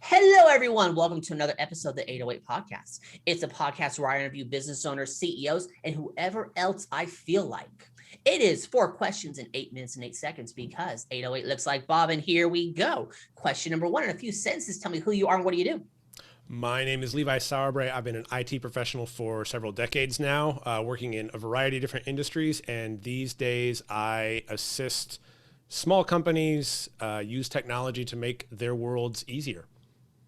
Hello, everyone. Welcome to another episode of the 808 Podcast. It's a podcast where I interview business owners, CEOs, and whoever else I feel like. It is 4 questions in 8 minutes and 8 seconds because 808 looks like Bob, and here we go. Question number 1 in a few sentences. Tell me who you are and what do you do? My name is Levi Sauerbrei. I've been an IT professional for several decades now, working in a variety of different industries. And these days I assist small companies use technology to make their worlds easier.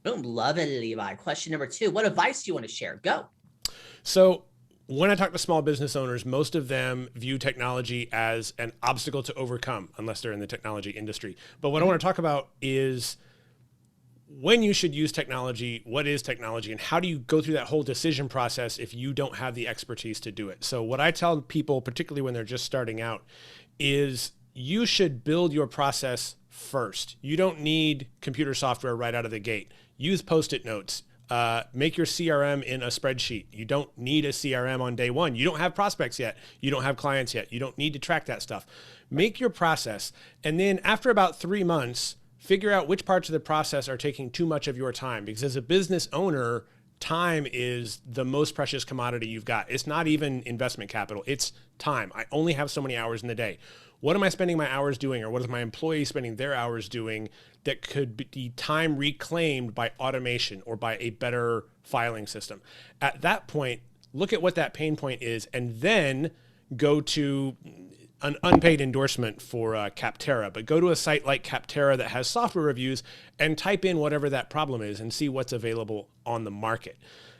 Boom. Love it, Levi. Question number 2. What advice do you want to share? Go. So when I talk to small business owners, most of them view technology as an obstacle to overcome unless they're in the technology industry. But what I want to talk about is when you should use technology, what is technology, and how do you go through that whole decision process if you don't have the expertise to do it? So what I tell people, particularly when they're just starting out, is you should build your process first. You don't need computer software right out of the gate. Use Post-it notes. Make your CRM in a spreadsheet. You don't need a CRM on day one. You don't have prospects yet. You don't have clients yet. You don't need to track that stuff. Make your process. And then after about 3 months, figure out which parts of the process are taking too much of your time. Because as a business owner, time is the most precious commodity you've got. It's not even investment capital. It's time. I only have so many hours in the day. What am I spending my hours doing, or what is my employee spending their hours doing that could be time reclaimed by automation or by a better filing system? At that point, look at what that pain point is, and then go to an unpaid endorsement for Capterra, but go to a site like Capterra that has software reviews and type in whatever that problem is and see what's available on the market.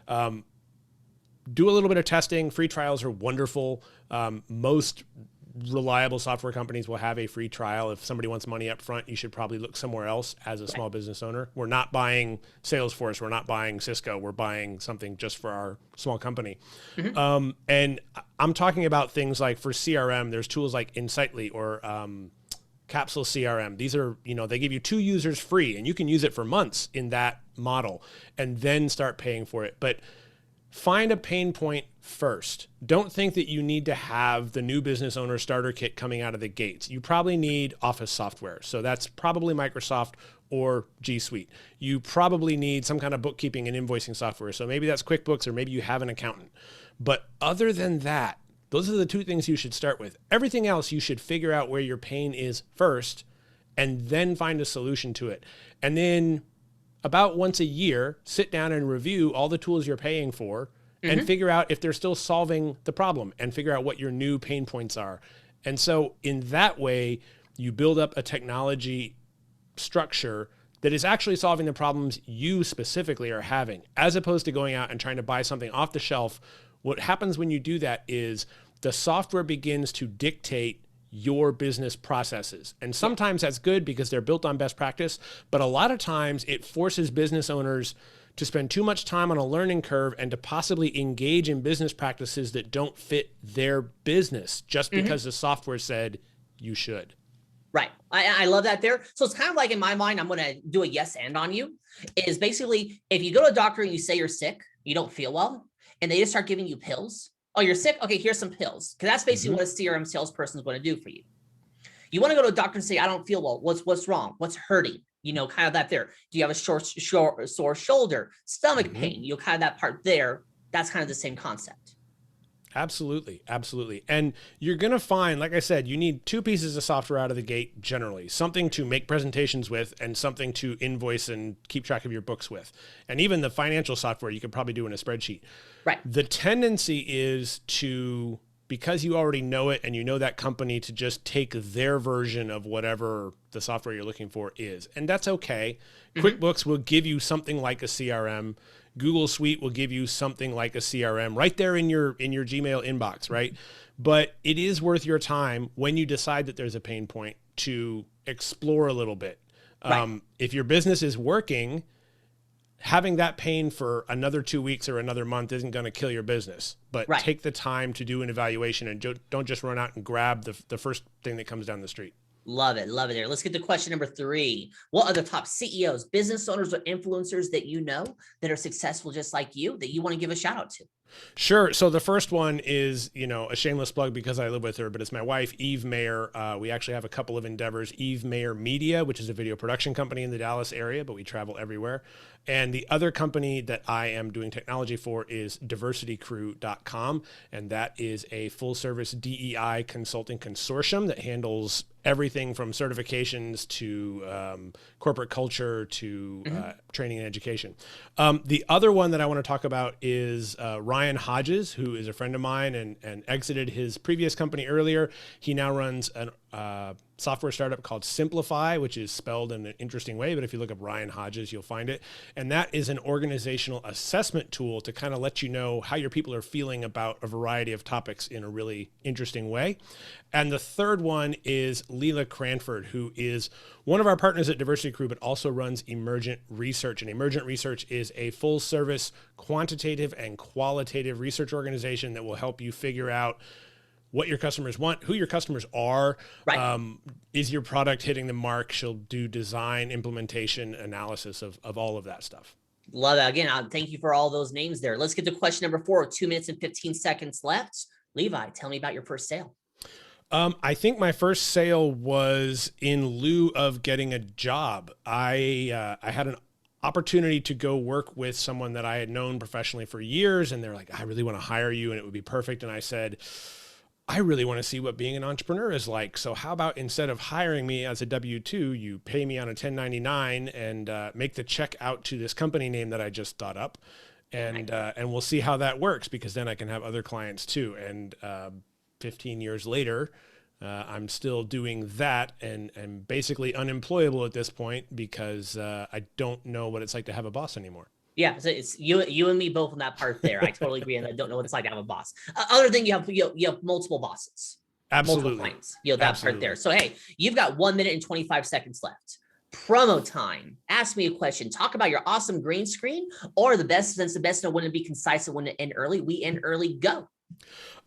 Do a little bit of testing. Free trials are wonderful. Most reliable software companies will have a free trial. If somebody wants money up front, you should probably look somewhere else as a small business owner. We're not buying Salesforce. We're not buying Cisco. We're buying something just for our small company. Mm-hmm. And I'm talking about things like for CRM, there's tools like Untitled or Capsule CRM. These are, they give you 2 users free and you can use it for months in that model and then start paying for it. But find a pain point first. Don't think that you need to have the new business owner starter kit coming out of the gates. You probably need Office software. So that's probably Microsoft or G Suite. You probably need some kind of bookkeeping and invoicing software. So maybe that's QuickBooks, or maybe you have an accountant. But other than that, those are the 2 things you should start with. Everything else, you should figure out where your pain is first and then find a solution to it. And then about once a year, sit down and review all the tools you're paying for and figure out if they're still solving the problem and figure out what your new pain points are. And so in that way, you build up a technology structure that is actually solving the problems you specifically are having, as opposed to going out and trying to buy something off the shelf. What happens when you do that is the software begins to dictate your business processes. And sometimes that's good because they're built on best practice, but a lot of times it forces business owners to spend too much time on a learning curve and to possibly engage in business practices that don't fit their business just because the software said you should. Right. I love that there. So it's kind of like, in my mind, I'm going to do a yes and on you, is basically if you go to a doctor and you say you're sick, you don't feel well, and they just start giving you pills. Oh, you're sick? Okay, here's some pills. Because that's basically what a CRM salesperson is going to do for you. You want to go to a doctor and say, I don't feel well. What's wrong? What's hurting? Kind of that there. Do you have a sore shoulder, stomach pain? Kind of that part there. That's kind of the same concept. Absolutely. Absolutely. And you're going to find, like I said, you need 2 pieces of software out of the gate generally, something to make presentations with and something to invoice and keep track of your books with. And even the financial software you could probably do in a spreadsheet. Right. The tendency is to, because you already know it and you know that company, to just take their version of whatever the software you're looking for is. And that's okay. QuickBooks will give you something like a CRM. Google Suite will give you something like a CRM right there in your Gmail inbox, right? But it is worth your time when you decide that there's a pain point to explore a little bit. Right. If your business is working, having that pain for another 2 weeks or another month isn't going to kill your business, but take the time to do an evaluation and don't just run out and grab the first thing that comes down the street. Love it. Love it there. Let's get to question number 3. What are the top CEOs, business owners, or influencers that you know that are successful just like you that you want to give a shout out to? Sure. So the first one is, a shameless plug because I live with her, but it's my wife, Eve Mayer. We actually have a couple of endeavors. Eve Mayer Media, which is a video production company in the Dallas area, but we travel everywhere. And the other company that I am doing technology for is diversitycrew.com. And that is a full service DEI consulting consortium that handles everything from certifications to corporate culture to training and education. The other one that I want to talk about is Ryan Hodges, who is a friend of mine and exited his previous company earlier. He now runs a software startup called Simplify, which is spelled in an interesting way, but if you look up Ryan Hodges, you'll find it. And that is an organizational assessment tool to kind of let you know how your people are feeling about a variety of topics in a really interesting way. And the third one is Leela Cranford, who is one of our partners at Diversity Crew, but also runs Emergent Research. And Emergent Research is a full service quantitative and qualitative research organization that will help you figure out what your customers want, who your customers are, Right. Is your product hitting the mark? She'll do design, implementation, analysis of all of that stuff. Love that. Again, thank you for all those names there. Let's get to question number 4, 2 minutes and 15 seconds left. Levi, tell me about your first sale. I think my first sale was in lieu of getting a job. I had an opportunity to go work with someone that I had known professionally for years, and they're like, I really want to hire you and it would be perfect. And I said, I really want to see what being an entrepreneur is like. So how about instead of hiring me as a W-2, you pay me on a 1099 and make the check out to this company name that I just thought up. And we'll see how that works, because then I can have other clients too. And 15 years later, I'm still doing that and basically unemployable at this point because I don't know what it's like to have a boss anymore. Yeah, so it's you and me both on that part there. I totally agree, and I don't know what it's like to have a boss. Other than you have multiple bosses, Absolutely, multiple clients. That Absolutely. part there. So hey, you've got 1 minute and 25 seconds left. Promo time. Ask me a question. Talk about your awesome green screen, or the best, since the best know when to be concise and when to end early. We end early. Go.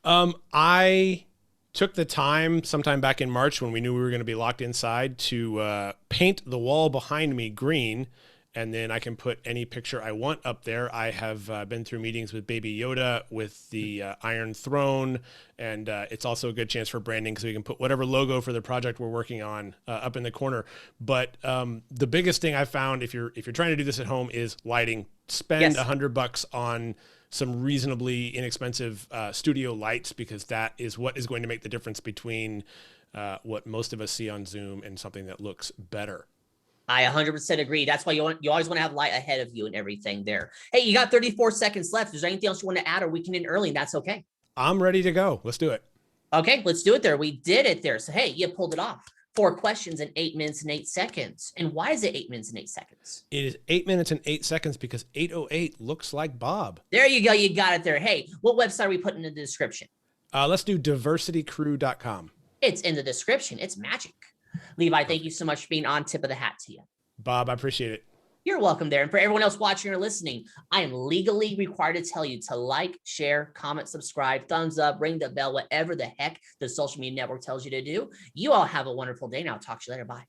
I took the time sometime back in March when we knew we were going to be locked inside to paint the wall behind me green. And then I can put any picture I want up there. I have been through meetings with Baby Yoda, with the Iron Throne, and it's also a good chance for branding because we can put whatever logo for the project we're working on up in the corner. But the biggest thing I found, if you're trying to do this at home, is lighting. Spend $100 on some reasonably inexpensive studio lights, because that is what is going to make the difference between what most of us see on Zoom and something that looks better. I 100% agree. That's why you always want to have light ahead of you and everything there. Hey, you got 34 seconds left. Is there anything else you want to add, or we can end early? And that's okay. I'm ready to go. Let's do it. Okay, let's do it there. We did it there. So, hey, you pulled it off. 4 questions in 8 minutes and 8 seconds. And why is it 8 minutes and 8 seconds? It is 8 minutes and 8 seconds because 808 looks like Bob. There you go. You got it there. Hey, what website are we putting in the description? Let's do diversitycrew.com. It's in the description. It's magic. Levi, thank you so much for being on. Tip of the hat to you. Bob, I appreciate it. You're welcome there. And for everyone else watching or listening, I am legally required to tell you to like, share, comment, subscribe, thumbs up, ring the bell, whatever the heck the social media network tells you to do. You all have a wonderful day. Now, talk to you later. Bye.